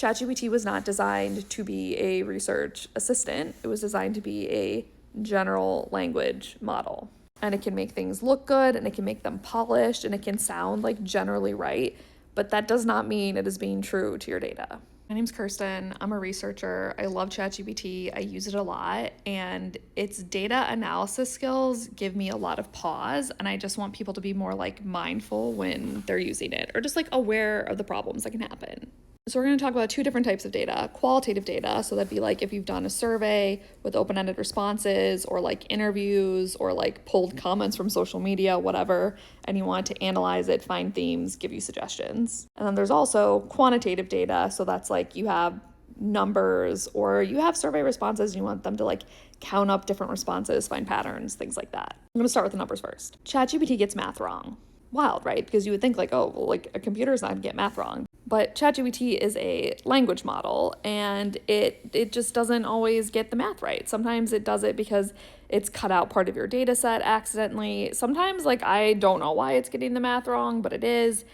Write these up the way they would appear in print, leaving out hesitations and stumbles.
ChatGPT was not designed to be a research assistant. It was designed to be a general language model. And it can make things look good, and it can make them polished, and it can sound like generally right, but that does not mean it is being true to your data. My name's Kirsten. I'm a researcher. I love ChatGPT. I use it a lot, and its data analysis skills give me a lot of pause, and I just want people to be more like mindful when they're using it, or just like aware of the problems that can happen. So we're going to talk about two different types of data. Qualitative data, so that'd be like if you've done a survey with open-ended responses, or like interviews, or like pulled comments from social media, whatever, and you want to analyze it, find themes, give you suggestions. And then there's also quantitative data, so that's like you have numbers, or you have survey responses and you want them to like count up different responses, find patterns, things like that. I'm going to start with the numbers first. ChatGPT gets math wrong. Wild, right? Because you would think like, oh, well, like a computer is not going to get math wrong. But ChatGPT is a language model, and it just doesn't always get the math right. Sometimes it does it because it's cut out part of your data set accidentally. Sometimes like I don't know why it's getting the math wrong, but it is.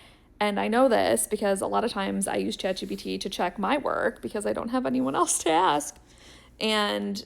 And I know this because a lot of times I use ChatGPT to check my work because I don't have anyone else to ask. And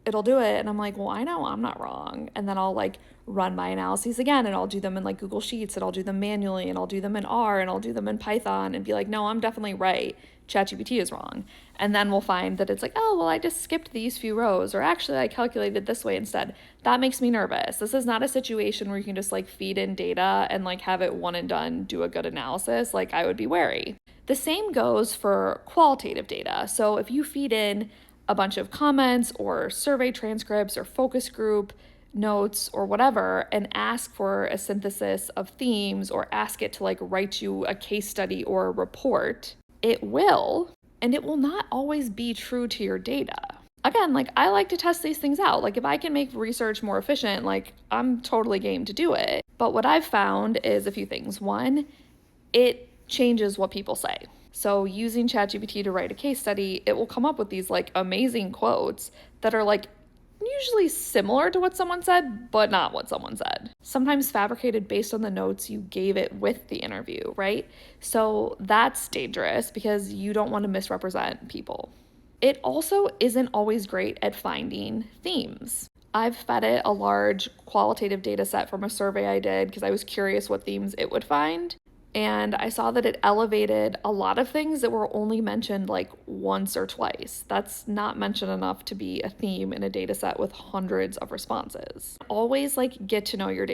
it'll do it, and I'm like, well, I know I'm not wrong. And then I'll like run my analyses again, and I'll do them in like Google Sheets, and I'll do them manually, and I'll do them in R, and I'll do them in Python, and be like, no, I'm definitely right. ChatGPT is wrong. And then we'll find that it's like, oh, well, I just skipped these few rows, or actually I calculated this way instead. That makes me nervous. This is not a situation where you can just like feed in data and like have it one and done, do a good analysis. Like I would be wary. The same goes for qualitative data. So if you feed in a bunch of comments or survey transcripts or focus group notes or whatever, and ask for a synthesis of themes, or ask it to like write you a case study or a report, it will, and it will not always be true to your data. Again, like I like to test these things out. Like if I can make research more efficient, like I'm totally game to do it. But what I've found is a few things. One, it changes what people say. So using ChatGPT to write a case study, it will come up with these like amazing quotes that are like usually similar to what someone said, but not what someone said. Sometimes fabricated based on the notes you gave it with the interview, right? So that's dangerous because you don't want to misrepresent people. It also isn't always great at finding themes. I've fed it a large qualitative data set from a survey I did because I was curious what themes it would find. And I saw that it elevated a lot of things that were only mentioned like once or twice. That's not mentioned enough to be a theme in a data set with hundreds of responses. Always like get to know your data.